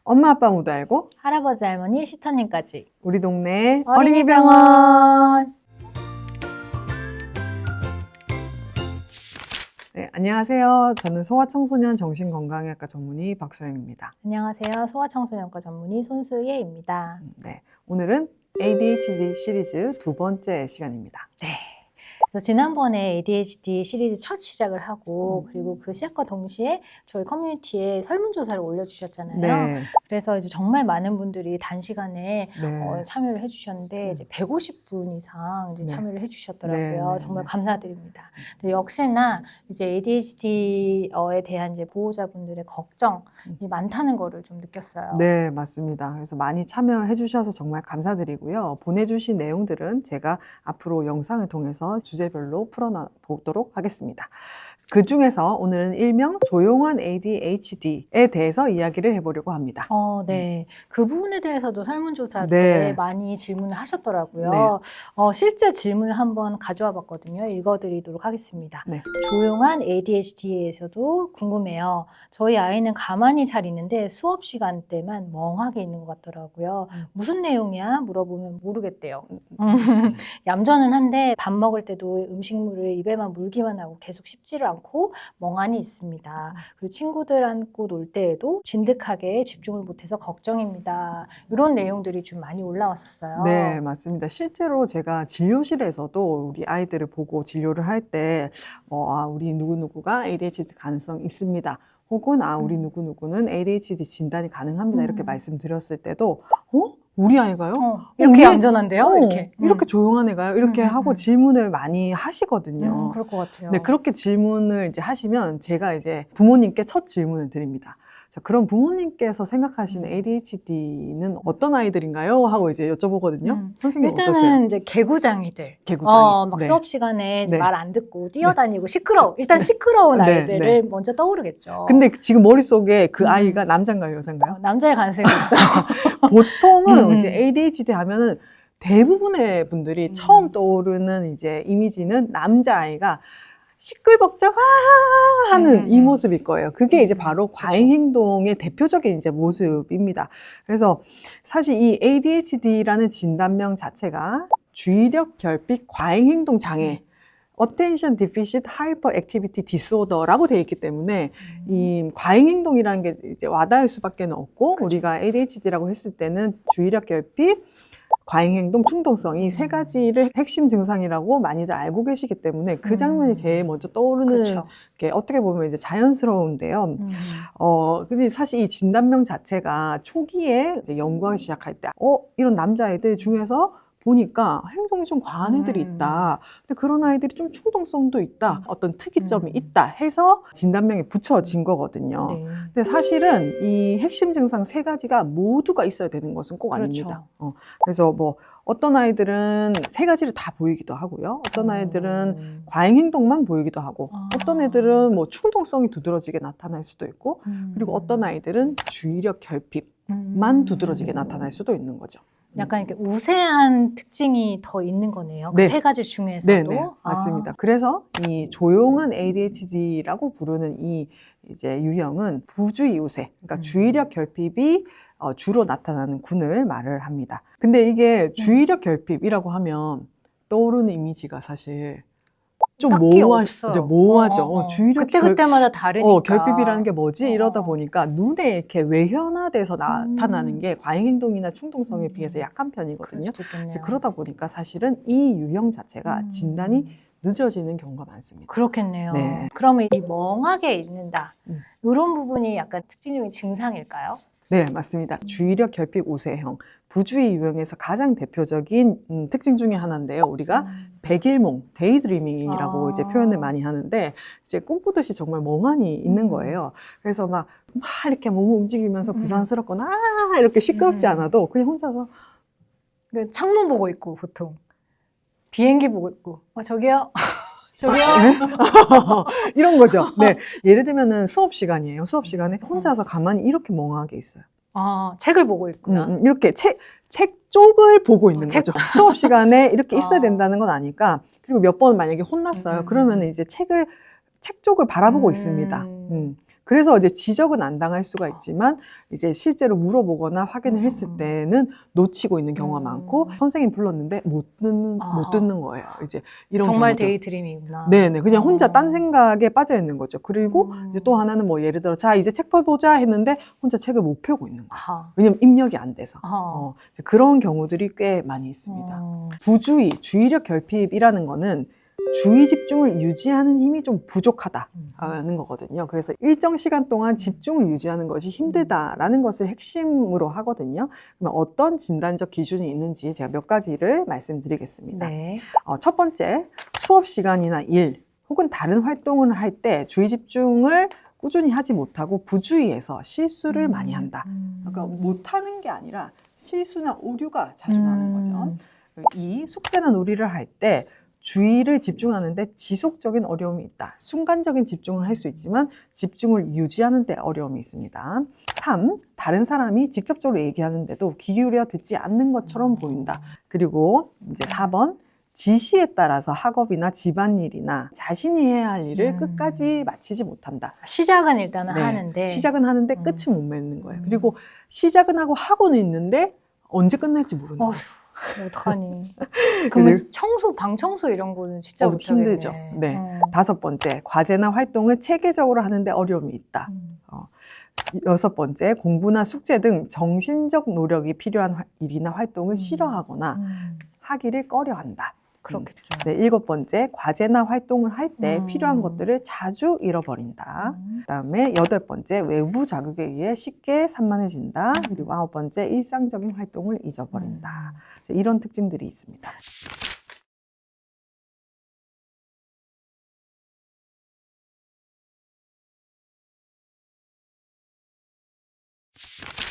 엄마 아빠 모두 알고 할아버지, 할머니, 시터님까지 우리 동네 어린이병원. 네, 안녕하세요. 저는 소아청소년 정신건강의학과 전문의 박소영입니다. 안녕하세요. 소아청소년과 전문의 손수예입니다. 네, 오늘은 ADHD 시리즈 두 번째 시간입니다. 네. 그래서 지난번에 ADHD 시리즈 첫 시작을 하고 그리고 그 시작과 동시에 저희 커뮤니티에 설문조사를 올려주셨잖아요. 네. 그래서 이제 정말 많은 분들이 단시간에 네. 참여를 해주셨는데 이제 150분 이상 이제 네. 참여를 해주셨더라고요. 네, 네, 정말 네. 감사드립니다. 근데 역시나 이제 ADHD에 대한 이제 보호자분들의 걱정이 많다는 거를 좀 느꼈어요. 네, 맞습니다. 그래서 많이 참여해 주셔서 정말 감사드리고요. 보내주신 내용들은 제가 앞으로 영상을 통해서 주제별로 풀어보도록 하겠습니다. 그 중에서 오늘은 일명 조용한 ADHD에 대해서 이야기를 해보려고 합니다. 네. 그 부분에 대해서도 설문조사 때 네. 많이 질문을 하셨더라고요. 네. 실제 질문을 한번 가져와 봤거든요. 읽어드리도록 하겠습니다. 네. 조용한 ADHD에서도 궁금해요. 저희 아이는 가만히 잘 있는데 수업 시간 때만 멍하게 있는 것 같더라고요. 무슨 내용이야? 물어보면 모르겠대요. 얌전은 한데 밥 먹을 때도 음식물을 입에만 물기만 하고 계속 씹지를 않고 멍하니 있습니다. 그리고 친구들 안고 놀 때에도 진득하게 집중을 못해서 걱정입니다. 이런 내용들이 좀 많이 올라왔었어요. 네, 맞습니다. 실제로 제가 진료실에서도 우리 아이들을 보고 진료를 할 때, 우리 누구누구가 ADHD 가능성 있습니다. 혹은, 우리 누구누구는 ADHD 진단이 가능합니다. 이렇게 말씀드렸을 때도, 우리 아이가요? 이렇게 우리 얌전한데요? 이렇게 조용한 애가요? 이렇게 하고 질문을 많이 하시거든요. 그럴 것 같아요. 네, 그렇게 질문을 이제 하시면 제가 이제 부모님께 첫 질문을 드립니다. 자, 그럼 부모님께서 생각하시는 ADHD는 어떤 아이들인가요? 하고 이제 여쭤보거든요. 선생님 일단은 어떠세요? 이제 개구장이들. 개구장이. 막 네. 수업 시간에 네. 말 안 듣고 뛰어다니고 일단 시끄러운 네, 아이들을 네. 먼저 떠오르겠죠. 근데 지금 머릿속에 그 아이가 남자인가요, 여자인가요? 남자일 가능성이 있죠. 보통은 이제 ADHD 하면은 대부분의 분들이 처음 떠오르는 이제 이미지는 남자아이가 시끌벅적 하는 이 모습일 거예요. 그게 이제 바로 과잉 행동의 대표적인 이제 모습입니다. 그래서 사실 이 ADHD라는 진단명 자체가 주의력 결핍 과잉 행동 장애 Attention Deficit Hyperactivity Disorder라고 되어 있기 때문에 이 과잉 행동이라는 게 이제 와닿을 수밖에 없고 우리가 ADHD라고 했을 때는 주의력 결핍 과잉 행동, 충동성 이 세 가지를 핵심 증상이라고 많이들 알고 계시기 때문에 그 장면이 제일 먼저 떠오르는 게 어떻게 보면 이제 자연스러운데요. 근데 사실 이 진단명 자체가 초기에 이제 연구하기 시작할 때, 이런 남자애들 중에서 보니까 행동이 좀 과한 애들이 있다. 근데 그런 아이들이 좀 충동성도 있다. 어떤 특이점이 있다 해서 진단명이 붙여진 거거든요. 네. 근데 사실은 이 핵심 증상 세 가지가 모두가 있어야 되는 것은 꼭 아닙니다. 그래서 뭐 어떤 아이들은 세 가지를 다 보이기도 하고요. 어떤 아이들은 과잉 행동만 보이기도 하고 어떤 애들은 뭐 충동성이 두드러지게 나타날 수도 있고 그리고 어떤 아이들은 주의력 결핍만 두드러지게 나타날 수도 있는 거죠. 약간 이렇게 우세한 특징이 더 있는 거네요. 네. 그 세 가지 중에서도. 네, 맞습니다. 그래서 이 조용한 ADHD라고 부르는 이 이제 유형은 부주의 우세, 그러니까 주의력 결핍이 주로 나타나는 군을 말을 합니다. 근데 이게 주의력 결핍이라고 하면 떠오르는 이미지가 사실 좀 모호하죠. 주의력 그때마다 다르니까. 결핍이라는 게 뭐지? 이러다 보니까 눈에 이렇게 외현화돼서 나타나는 게 과잉 행동이나 충동성에 비해서 약한 편이거든요. 그래서 그러다 보니까 사실은 이 유형 자체가 진단이 늦어지는 경우가 많습니다. 그렇겠네요. 네. 그러면 이 멍하게 있는다. 이런 부분이 약간 특징적인 증상일까요? 네, 맞습니다. 주의력 결핍 우세형, 부주의 유형에서 가장 대표적인 특징 중에 하나인데요. 우리가 백일몽, 데이드리밍이라고 이제 표현을 많이 하는데 이제 꿈꾸듯이 정말 멍하니 있는 거예요. 그래서 막 이렇게 몸을 움직이면서 부산스럽거나 이렇게 시끄럽지 않아도 그냥 혼자서 창문 보고 있고 보통 비행기 보고 있고 저기요. 저기요? 이런 거죠. 네. 예를 들면은 수업 시간이에요. 수업 시간에 혼자서 가만히 이렇게 멍하게 있어요. 책을 보고 있구나. 이렇게 책 쪽을 보고 있는 거죠. 수업 시간에 이렇게 있어야 된다는 건 아니까. 그리고 몇 번 만약에 혼났어요. 그러면 이제 책 쪽을 바라보고 있습니다. 그래서 이제 지적은 안 당할 수가 있지만 이제 실제로 물어보거나 확인을 했을 때는 놓치고 있는 경우가 많고 선생님 불렀는데 못 듣는 거예요. 이제 이런 정말 경우도. 데이드림이구나. 네네. 그냥 혼자 딴 생각에 빠져 있는 거죠. 그리고 이제 또 하나는 뭐 예를 들어 자 이제 책 펴보자 했는데 혼자 책을 못 펴고 있는 거예요. 아하. 왜냐면 입력이 안 돼서. 아하. 이제 그런 경우들이 꽤 많이 있습니다. 부주의, 주의력 결핍이라는 거는 주의 집중을 유지하는 힘이 좀 부족하다는 거거든요. 그래서 일정 시간 동안 집중을 유지하는 것이 힘들다라는 것을 핵심으로 하거든요. 그러면 어떤 진단적 기준이 있는지 제가 몇 가지를 말씀드리겠습니다. 네. 첫 번째, 수업 시간이나 일 혹은 다른 활동을 할 때 주의 집중을 꾸준히 하지 못하고 부주의해서 실수를 많이 한다. 그러니까 못하는 게 아니라 실수나 오류가 자주 나는 거죠. 2. 숙제나 놀이를 할 때 주의를 집중하는데 지속적인 어려움이 있다. 순간적인 집중을 할 수 있지만 집중을 유지하는 데 어려움이 있습니다. 3. 다른 사람이 직접적으로 얘기하는데도 귀 기울여 듣지 않는 것처럼 보인다. 그리고 이제 4번. 지시에 따라서 학업이나 집안일이나 자신이 해야 할 일을 끝까지 마치지 못한다. 시작은 일단은 네, 하는데 시작은 하는데 끝이 못 맺는 거예요. 그리고 시작은 하고는 있는데 언제 끝날지 모르는 거예요. 어떡하니. 그러면 방 청소 이런 거는 진짜 못하겠네. 힘들죠. 네. 5번째, 과제나 활동을 체계적으로 하는데 어려움이 있다. 6번째, 공부나 숙제 등 정신적 노력이 필요한 일이나 활동을 싫어하거나 하기를 꺼려한다. 그렇겠죠. 네, 7번째, 과제나 활동을 할 때 필요한 것들을 자주 잃어버린다. 그다음에 8번째, 외부 자극에 의해 쉽게 산만해진다. 그리고 9번째, 일상적인 활동을 잊어버린다. 이런 특징들이 있습니다.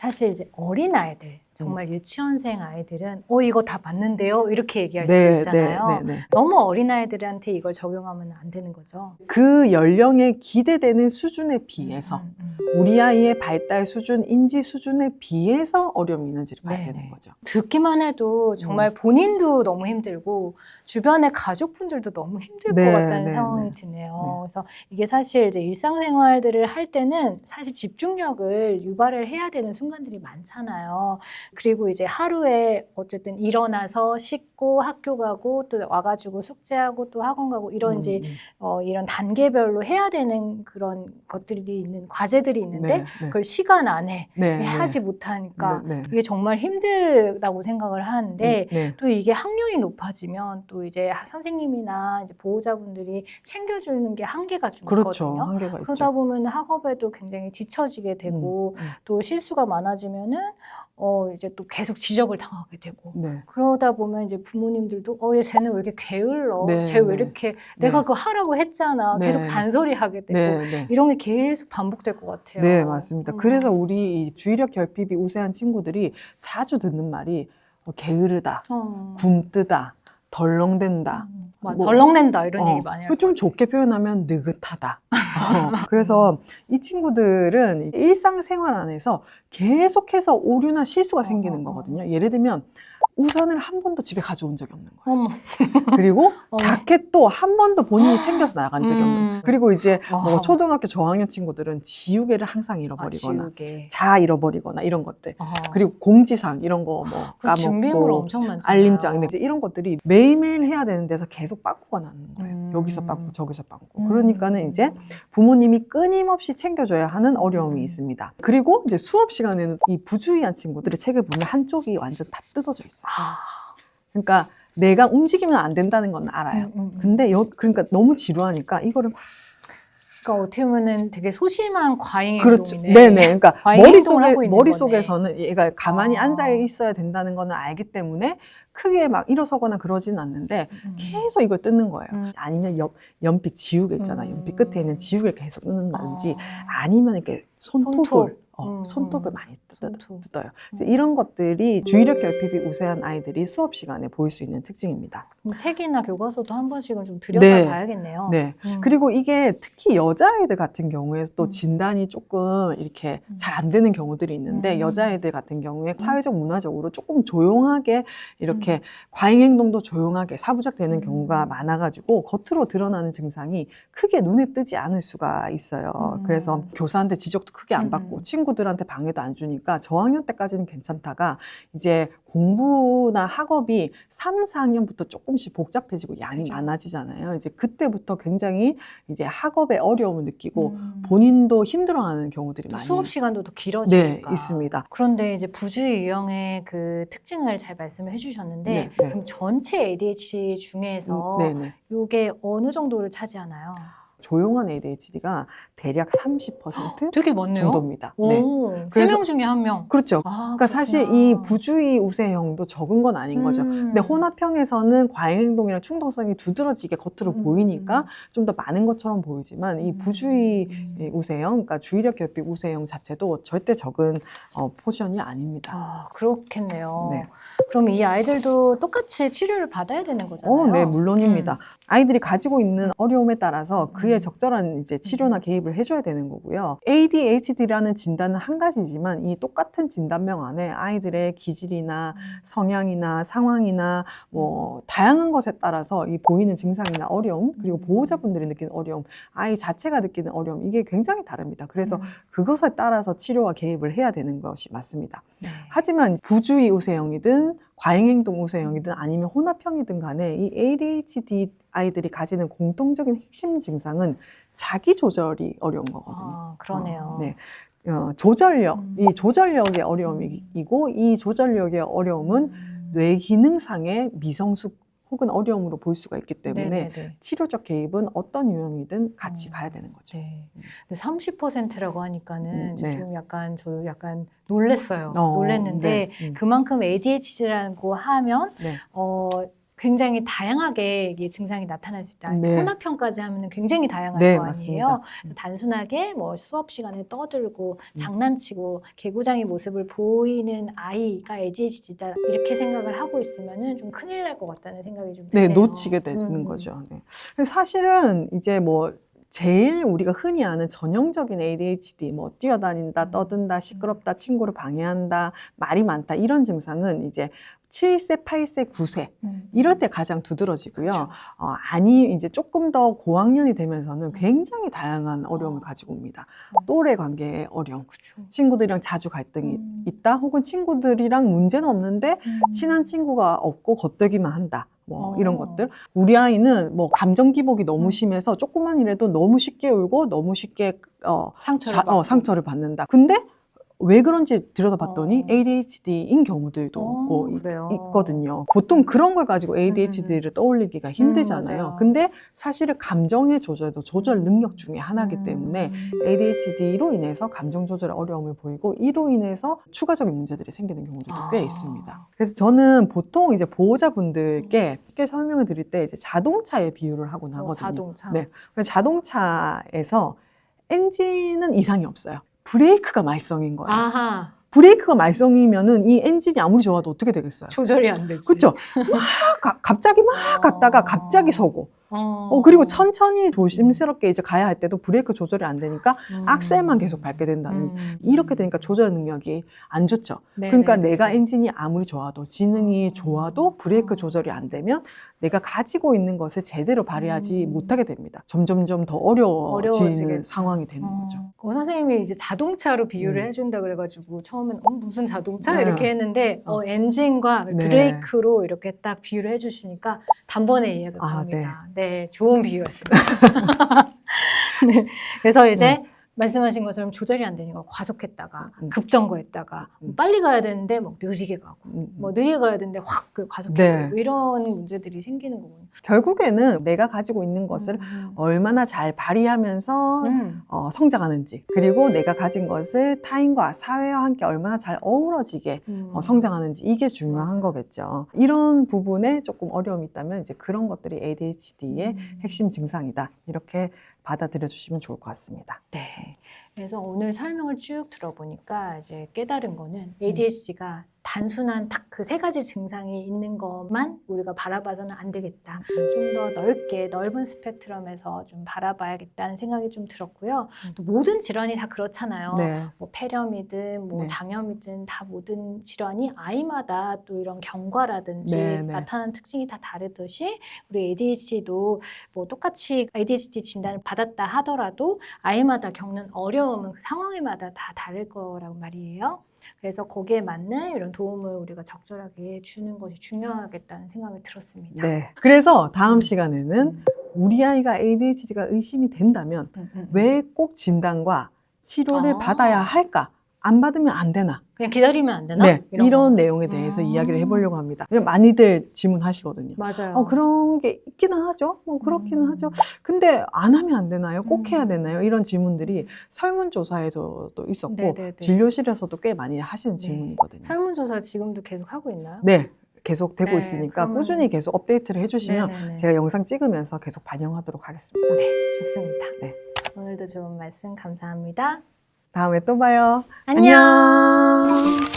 사실 이제 어린아이들, 정말 유치원생 아이들은 이거 다 봤는데요? 이렇게 얘기할 수 있잖아요. 너무 어린아이들한테 이걸 적용하면 안 되는 거죠. 그 연령에 기대되는 수준에 비해서 우리 아이의 발달 수준, 인지 수준에 비해서 어려움이 있는지를 봐야 되는 거죠. 듣기만 해도 정말 본인도 너무 힘들고 주변의 가족분들도 너무 힘들 것 같다는 상황이 드네요. 그래서 이게 사실 이제 일상생활들을 할 때는 사실 집중력을 유발을 해야 되는 순간들이 많잖아요. 그리고 이제 하루에 어쨌든 일어나서 씻고 학교 가고 또 와가지고 숙제하고 또 학원 가고 이런 이제 이런 단계별로 해야 되는 그런 것들이 있는 과제들이 있는데 그걸 시간 안에 하지 못하니까 이게 정말 힘들다고 생각을 하는데 또 이게 학년이 높아지면 또 이제 선생님이나 이제 보호자분들이 챙겨주는 게 한계가 좀 있거든요. 한계가 그러다 보면 학업에도 굉장히 뒤처지게 되고 또 실수가 많아지면은 이제 또 계속 지적을 당하게 되고 그러다 보면 이제 부모님들도 얘 쟤는 왜 이렇게 게을러? 쟤 왜 이렇게 내가 그거 하라고 했잖아. 계속 잔소리하게 되고 이런 게 계속 반복될 것 같아요. 네, 맞습니다. 그래서 우리 이 주의력 결핍이 우세한 친구들이 자주 듣는 말이 게으르다, 굼뜨다, 덜렁댄다. 덜렁댄다 이런 얘기 많이 하고. 좀 좋게 표현하면 느긋하다. 그래서 이 친구들은 일상생활 안에서 계속해서 오류나 실수가 생기는 거거든요. 예를 들면 우산을 한 번도 집에 가져온 적이 없는 거예요. 그리고 자켓도 한 번도 본인이 챙겨서 나간 적이 없는 거예요. 그리고 이제 뭐 초등학교 저학년 친구들은 지우개를 항상 잃어버리거나 자 잃어버리거나 이런 것들. 그리고 공지사항 이런 거 뭐 까먹고 준비물 엄청 많잖아요. 알림장 이제 이런 것들이 매일매일 해야 되는 데서 계속 빵꾸가 나는 거예요. 여기서 빵꾸 저기서 빵꾸. 그러니까는 이제 부모님이 끊임없이 챙겨줘야 하는 어려움이 있습니다. 그리고 이제 수업 시간에는 이 부주의한 친구들의 책을 보면 한쪽이 완전 다 뜯어져 있어요. 그러니까 내가 움직이면 안 된다는 건 알아요. 근데 그러니까 너무 지루하니까 이거를 막 그러니까 어떻게 보면은 되게 소심한 과잉 그렇죠. 행동이네. 네네. 그러니까 머릿속에서는 얘가 가만히 앉아 있어야 된다는 거는 알기 때문에 크게 막 일어서거나 그러진 않는데 계속 이걸 뜯는 거예요. 아니면 연필 지우개 있잖아. 연필 끝에 있는 지우개를 계속 뜯는다든지 아니면 이렇게 손톱을 손톱을 많이 손톱. 뜯어요. 이제 이런 것들이 주의력 결핍이 우세한 아이들이 수업 시간에 보일 수 있는 특징입니다. 책이나 교과서도 한 번씩은 좀 네. 들여다봐야겠네요. 네. 그리고 이게 특히 여자아이들 같은 경우에 또 진단이 조금 이렇게 잘 안 되는 경우들이 있는데 여자아이들 같은 경우에 사회적 문화적으로 조금 조용하게 이렇게 과잉 행동도 조용하게 사부작 되는 경우가 많아가지고 겉으로 드러나는 증상이 크게 눈에 뜨지 않을 수가 있어요. 그래서 교사한테 지적도 크게 안 받고 친구들한테 방해도 안 주니까 저학년 때까지는 괜찮다가 이제 공부나 학업이 3, 4학년부터 조금씩 복잡해지고 양이 그죠. 많아지잖아요. 이제 그때부터 굉장히 이제 학업에 어려움을 느끼고 본인도 힘들어하는 경우들이 많이 수업 시간도 더 길어지니까. 네, 있습니다. 그런데 이제 부주의 유형의 그 특징을 잘 말씀을 해주셨는데 네, 네. 그럼 전체 ADHD 중에서 네네. 이게 어느 정도를 차지하나요? 조용한 ADHD가 대략 30% 되게 많네요. 정도입니다. 네. 오, 그래서- 3명 중에 1명. 그렇죠. 아, 그러니까 사실 이 부주의 우세형도 적은 건 아닌 거죠. 근데 혼합형에서는 과잉행동이나 충동성이 두드러지게 겉으로 보이니까 좀 더 많은 것처럼 보이지만 이 부주의 우세형, 그러니까 주의력 결핍 우세형 자체도 절대 적은 포션이 아닙니다. 아, 그렇겠네요. 네. 그럼 이 아이들도 똑같이 치료를 받아야 되는 거잖아요. 네, 물론입니다. 아이들이 가지고 있는 어려움에 따라서 그에 적절한 이제 치료나 개입을 해줘야 되는 거고요. ADHD라는 진단은 한 가지지만 이 똑같은 진단명 안에 아이들의 기질이나 성향이나 상황이나 뭐 다양한 것에 따라서 이 보이는 증상이나 어려움 그리고 보호자분들이 느끼는 어려움, 아이 자체가 느끼는 어려움 이게 굉장히 다릅니다. 그래서 그것에 따라서 치료와 개입을 해야 되는 것이 맞습니다. 네. 하지만 부주의 우세형이든 과잉행동 우세형이든 아니면 혼합형이든 간에 이 ADHD 아이들이 가지는 공통적인 핵심 증상은 자기 조절이 어려운 거거든요. 아, 그러네요. 네. 조절력, 이 조절력의 어려움이고 이 조절력의 어려움은 뇌 기능상의 미성숙 혹은 어려움으로 볼 수가 있기 때문에 네네네. 치료적 개입은 어떤 유형이든 같이 가야 되는 거죠. 네. 근데 30%라고 하니까는 네. 좀 저도 약간 놀랬어요. 놀랬는데 네. 그만큼 ADHD라고 하면 네. 굉장히 다양하게 이 증상이 나타날 수 있다. 네. 혼합형까지 하면은 굉장히 다양할 네, 거 아니에요. 맞습니다. 단순하게 뭐 수업 시간에 떠들고 장난치고 개구장이 모습을 보이는 아이가 ADHD다 이렇게 생각을 하고 있으면은 좀 큰일 날 것 같다는 생각이 좀 네, 드네요. 놓치게 되는 거죠. 네. 근데 사실은 이제 뭐 제일 우리가 흔히 아는 전형적인 ADHD, 뭐 뛰어다닌다, 떠든다, 시끄럽다, 친구를 방해한다, 말이 많다 이런 증상은 이제 7세, 8세, 9세 이럴 때 가장 두드러지고요. 그렇죠. 아니 이제 조금 더 고학년이 되면서는 굉장히 다양한 어려움을 가지고 옵니다. 또래 관계의 어려움, 친구들이랑 자주 갈등이 있다, 혹은 친구들이랑 문제는 없는데 친한 친구가 없고 겉들기만 한다. 뭐 이런 것들. 우리 아이는 뭐 감정 기복이 너무 심해서 조금만 이라도 너무 쉽게 울고 너무 쉽게 상처를 받는다. 근데 왜 그런지 들여다봤더니 ADHD인 경우들도 있거든요. 보통 그런 걸 가지고 ADHD를 떠올리기가 힘들잖아요. 맞아요. 근데 사실은 감정의 조절도 조절 능력 중에 하나이기 때문에 ADHD로 인해서 감정 조절에 어려움을 보이고 이로 인해서 추가적인 문제들이 생기는 경우들도 꽤 있습니다. 그래서 저는 보통 이제 보호자분들께 쉽게 설명을 드릴 때 이제 자동차에 비유를 하곤 하거든요. 자동차. 네. 자동차에서 엔진은 이상이 없어요. 브레이크가 말썽인 거예요. 아하. 브레이크가 말썽이면은 이 엔진이 아무리 좋아도 어떻게 되겠어요? 조절이 안 되지. 그렇죠? 갑자기 막 갔다가 갑자기 서고. 그리고 천천히 조심스럽게 이제 가야 할 때도 브레이크 조절이 안 되니까 악셀만 계속 밟게 된다는. 이렇게 되니까 조절 능력이 안 좋죠. 그러니까 내가 엔진이 아무리 좋아도 지능이 좋아도 브레이크 조절이 안 되면 내가 가지고 있는 것을 제대로 발휘하지 못하게 됩니다. 점점점 더 어려워지는 상황이 되는 거죠. 선생님이 이제 자동차로 비유를 해준다 그래가지고 처음엔 무슨 자동차? 이렇게 했는데 엔진과 브레이크로 이렇게 딱 비유를 해주시니까 단번에 이해가 갑니다. 네, 좋은 비유였습니다. 네, 그래서 이제 말씀하신 것처럼 조절이 안 되니까 과속했다가 급정거했다가 빨리 가야 되는데 뭐 느리게 가고 뭐 느리게 가야 되는데 확 과속해고 이런 문제들이 생기는 거군요. 결국에는 내가 가지고 있는 것을 얼마나 잘 발휘하면서 성장하는지, 그리고 내가 가진 것을 타인과 사회와 함께 얼마나 잘 어우러지게 성장하는지, 이게 중요한 거겠죠. 이런 부분에 조금 어려움이 있다면 이제 그런 것들이 ADHD의 핵심 증상이다, 이렇게 받아들여 주시면 좋을 것 같습니다. 네. 그래서 오늘 설명을 쭉 들어보니까 이제 깨달은 거는 ADHD가 단순한 딱 그 세 가지 증상이 있는 것만 우리가 바라봐서는 안 되겠다. 좀 더 넓게 넓은 스펙트럼에서 좀 바라봐야겠다는 생각이 좀 들었고요. 또 모든 질환이 다 그렇잖아요. 네. 뭐 폐렴이든 뭐 네. 장염이든 다 모든 질환이 아이마다 또 이런 경과라든지 네, 네. 나타나는 특징이 다 다르듯이 우리 ADHD도 뭐 똑같이 ADHD 진단을 받았다 하더라도 아이마다 겪는 어려움은 그 상황에마다 다 다를 거라고 말이에요. 그래서 거기에 맞는 이런 도움을 우리가 적절하게 주는 것이 중요하겠다는 생각이 들었습니다. 네. 그래서 다음 시간에는 음. 우리 아이가 ADHD가 의심이 된다면 왜 꼭 진단과 치료를 아. 받아야 할까? 안 받으면 안 되나? 그냥 기다리면 안 되나? 네, 이런 거. 내용에 대해서 이야기를 해보려고 합니다. 왜냐면 많이들 질문하시거든요. 맞아요. 그런 게 있기는 하죠. 뭐 그렇기는 하죠. 근데 안 하면 안 되나요? 꼭 해야 되나요? 이런 질문들이 설문조사에서도 있었고 네네네. 진료실에서도 꽤 많이 하시는 네. 질문이거든요. 설문조사 지금도 계속 하고 있나요? 네, 계속 되고 네, 있으니까 그러면- 꾸준히 계속 업데이트를 해주시면 네네네. 제가 영상 찍으면서 계속 반영하도록 하겠습니다. 네, 좋습니다. 네. 오늘도 좋은 말씀 감사합니다. 다음에 또 봐요. 안녕. 안녕.